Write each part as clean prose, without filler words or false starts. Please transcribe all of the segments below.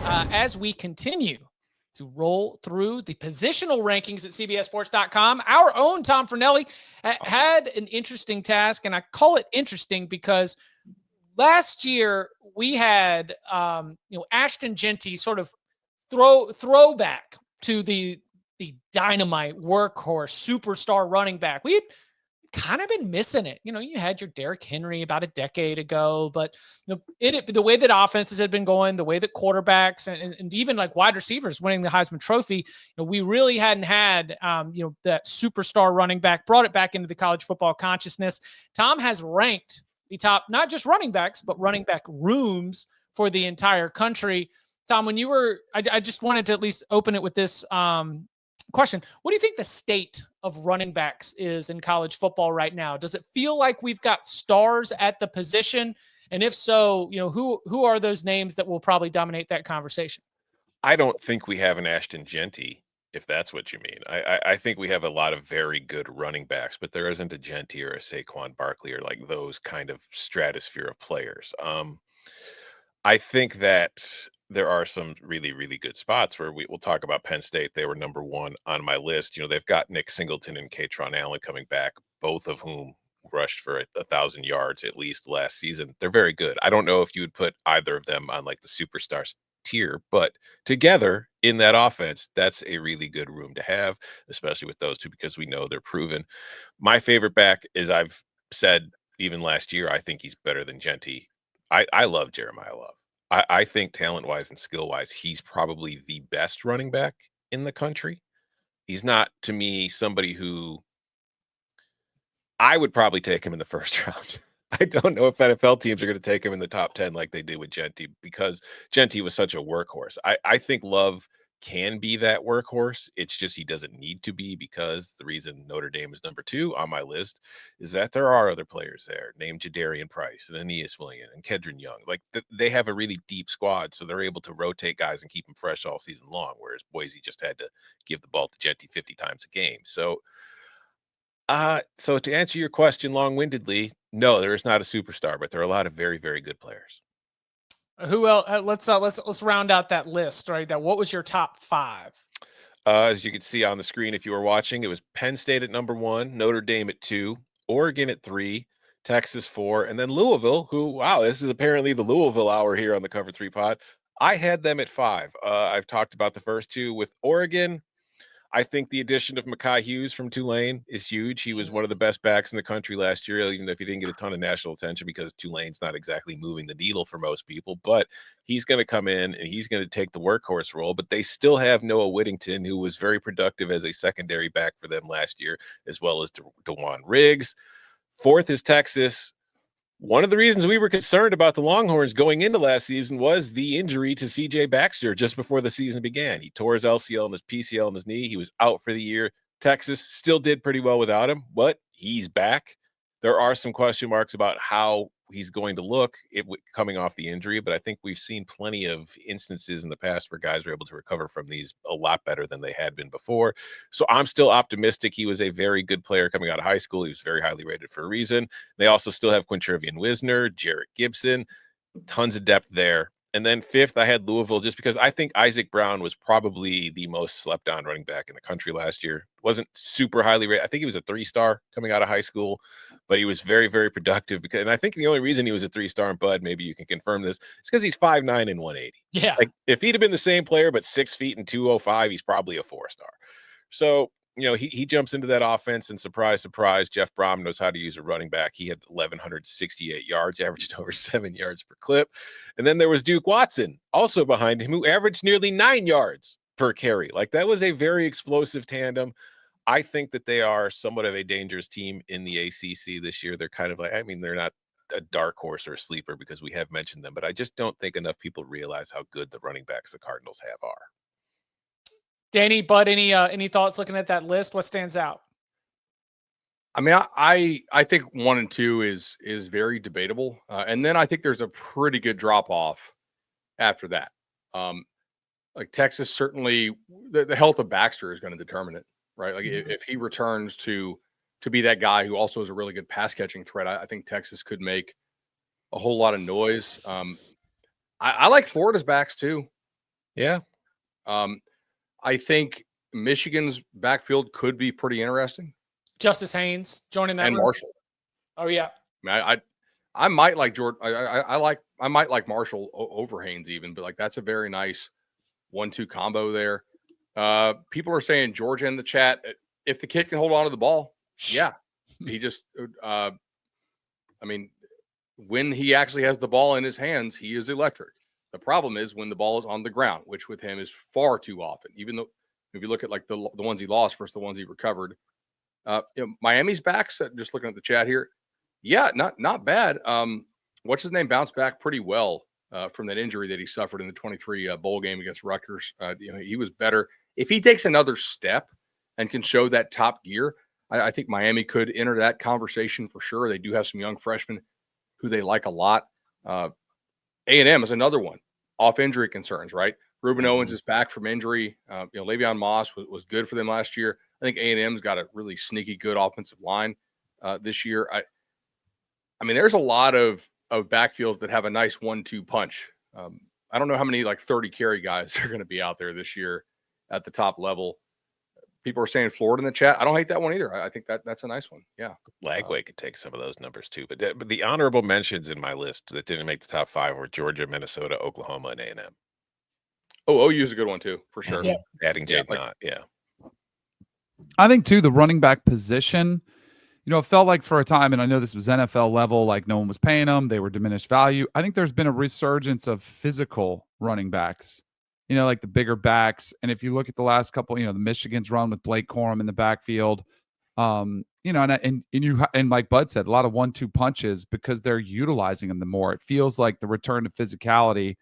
as we continue to roll through the positional rankings at CBSSports.com. Our own Tom Fornelli had an interesting task, and I call it interesting because last year we had Ashton Jeanty sort of throwback to the dynamite workhorse superstar running back. We had kind of been missing it. You had your Derrick Henry about a decade ago, but the way that offenses had been going, the way that quarterbacks and even like wide receivers winning the Heisman Trophy, we really hadn't had that superstar running back, brought it back into the college football consciousness. Tom has ranked the top, not just running backs, but running back rooms for the entire country. Tom, when you were, I just wanted to at least open it with this question. What do you think the state of running backs is in college football right now? Does it feel like we've got stars at the position? And if so, who are those names that will probably dominate that conversation? I don't think we have an Ashton Jeanty, if that's what you mean. I think we have a lot of very good running backs, but there isn't a Jeanty or a Saquon Barkley or like those kind of stratosphere of players. I think that there are some really, really good spots where we'll talk about Penn State. They were number one on my list. They've got Nick Singleton and Katron Allen coming back, both of whom rushed for 1,000 yards at least last season. They're very good. I don't know if you would put either of them on like the superstar tier, but together in that offense, that's a really good room to have, especially with those two, because we know they're proven. My favorite back, as I've said even last year, I think he's better than Jeanty. I love Jeremiah Love. I think talent-wise and skill-wise, he's probably the best running back in the country. He's not, to me, somebody who I would probably take him in the first round. I don't know if NFL teams are going to take him in the top 10 like they did with Jeanty, because Jeanty was such a workhorse. I think Love can be that workhorse. It's just he doesn't need to be, because the reason Notre Dame is number 2 on my list is that there are other players there named Jadarian Price and Aeneas Williams and Kedron Young. Like they have a really deep squad, so they're able to rotate guys and keep them fresh all season long, whereas Boise just had to give the ball to Jeanty 50 times a game. So to answer your question long-windedly, no, there is not a superstar, but there are a lot of very, very good players. Who else? Let's round out that list, right? What was your top 5? As you can see on the screen, if you were watching, it was Penn State at number 1, Notre Dame at 2, Oregon at 3, Texas 4, and then Louisville, who, wow, this is apparently the Louisville hour here on the Cover 3 pod. I had them at 5. I've talked about the first two. With Oregon, I think the addition of Mekhi Hughes from Tulane is huge. He was one of the best backs in the country last year, even if he didn't get a ton of national attention because Tulane's not exactly moving the needle for most people. But he's going to come in and he's going to take the workhorse role. But they still have Noah Whittington, who was very productive as a secondary back for them last year, as well as DeJuan Riggs. 4th is Texas. One of the reasons we were concerned about the Longhorns going into last season was the injury to C.J. Baxter just before the season began. He tore his LCL and his PCL in his knee. He was out for the year. Texas still did pretty well without him, but he's back. There are some question marks about how he's going to look coming off the injury, but I think we've seen plenty of instances in the past where guys are able to recover from these a lot better than they had been before. So I'm still optimistic. He was a very good player coming out of high school. He was very highly rated for a reason. They also still have Quintervian Wisner, Jarrett Gibson, tons of depth there. And then 5th, I had Louisville just because I think Isaac Brown was probably the most slept on running back in the country last year. Wasn't super highly rated. I think he was a 3-star coming out of high school, but he was very, very productive. And I think the only reason he was a 3-star, and Bud, maybe you can confirm this, is because he's 5'9" and 180. Yeah. Like if he'd have been the same player, but 6 feet and 205, he's probably a 4-star. So, he jumps into that offense, and surprise, surprise, Jeff Brom knows how to use a running back. He had 1,168 yards, averaged over 7 yards per clip. And then there was Duke Watson, also behind him, who averaged nearly 9 yards per carry. Like that was a very explosive tandem. I think that they are somewhat of a dangerous team in the ACC this year. They're kind of like, they're not a dark horse or a sleeper because we have mentioned them, but I just don't think enough people realize how good the running backs the Cardinals have are. Danny, Bud, any thoughts looking at that list? What stands out? I mean, I think 1 and 2 is very debatable, and then I think there's a pretty good drop off after that. Like Texas, certainly the health of Baxter is going to determine it, right? Like if he returns to be that guy who also is a really good pass catching threat, I think Texas could make a whole lot of noise. I like Florida's backs too. Yeah. I think Michigan's backfield could be pretty interesting. Justice Haynes joining that And room. Marshall. Oh yeah. I might like Jordan. I might like Marshall over Haynes even, but like that's a very nice 1-2 combo there. People are saying Georgia in the chat. If the kid can hold on to the ball, yeah. He just, I mean, when he actually has the ball in his hands, he is electric. The problem is when the ball is on the ground, which with him is far too often. Even though if you look at like the ones he lost versus the ones he recovered, Miami's backs. Just looking at the chat here, yeah, not bad. What's his name bounced back pretty well from that injury that he suffered in the 23 bowl game against Rutgers. He was better. If he takes another step and can show that top gear, I think Miami could enter that conversation for sure. They do have some young freshmen who they like a lot. A&M is another one off injury concerns, right? Reuben Owens is back from injury. Le'Veon Moss was good for them last year. I think A&M's got a really sneaky good offensive line this year. I mean, there's a lot of backfields that have a nice 1-2 punch. I don't know how many like 30 carry guys are going to be out there this year at the top level. People are saying Florida in the chat. I don't hate that one either. I think that's a nice one. Yeah. Lagway could take some of those numbers too. But the honorable mentions in my list that didn't make the top 5 were Georgia, Minnesota, Oklahoma, and A&M. Oh, OU is a good one too, for sure. Yeah. Adding Jade Knott. Yeah. I think too, the running back position, it felt like for a time, and I know this was NFL level, like no one was paying them. They were diminished value. I think there's been a resurgence of physical running backs, like the bigger backs. And if you look at the last couple, the Michigan's run with Blake Corum in the backfield, and like Bud said, a lot of 1-2 punches because they're utilizing them the more. It feels like the return to physicality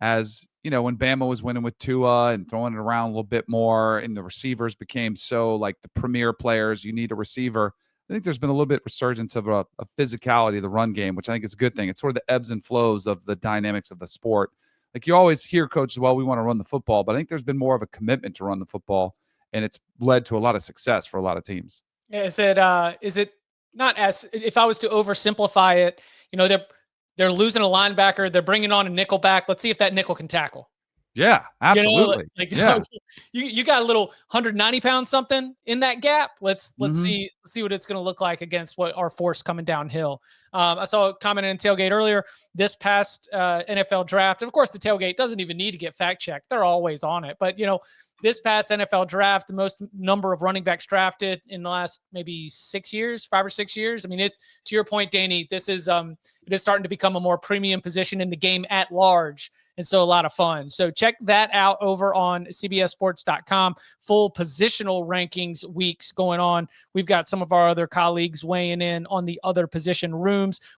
as, when Bama was winning with Tua and throwing it around a little bit more and the receivers became so like the premier players, you need a receiver. I think there's been a little bit resurgence of a physicality of the run game, which I think is a good thing. It's sort of the ebbs and flows of the dynamics of the sport. Like you always hear coaches, well, we want to run the football, but I think there's been more of a commitment to run the football, and it's led to a lot of success for a lot of teams. Yeah, is it not as, if I was to oversimplify it, they're losing a linebacker, they're bringing on a nickel back. Let's see if that nickel can tackle. Yeah, absolutely. You got a little 190-pound something in that gap. Let's see what it's going to look like against what our force coming downhill. I saw a comment in Tailgate earlier. This past NFL draft, of course, the Tailgate doesn't even need to get fact checked. They're always on it. But this past NFL draft, the most number of running backs drafted in the last maybe 5 or 6 years. I mean, it's to your point, Danny. This is it is starting to become a more premium position in the game at large. And so a lot of fun. So check that out over on CBSSports.com. Full positional rankings weeks going on. We've got some of our other colleagues weighing in on the other position rooms.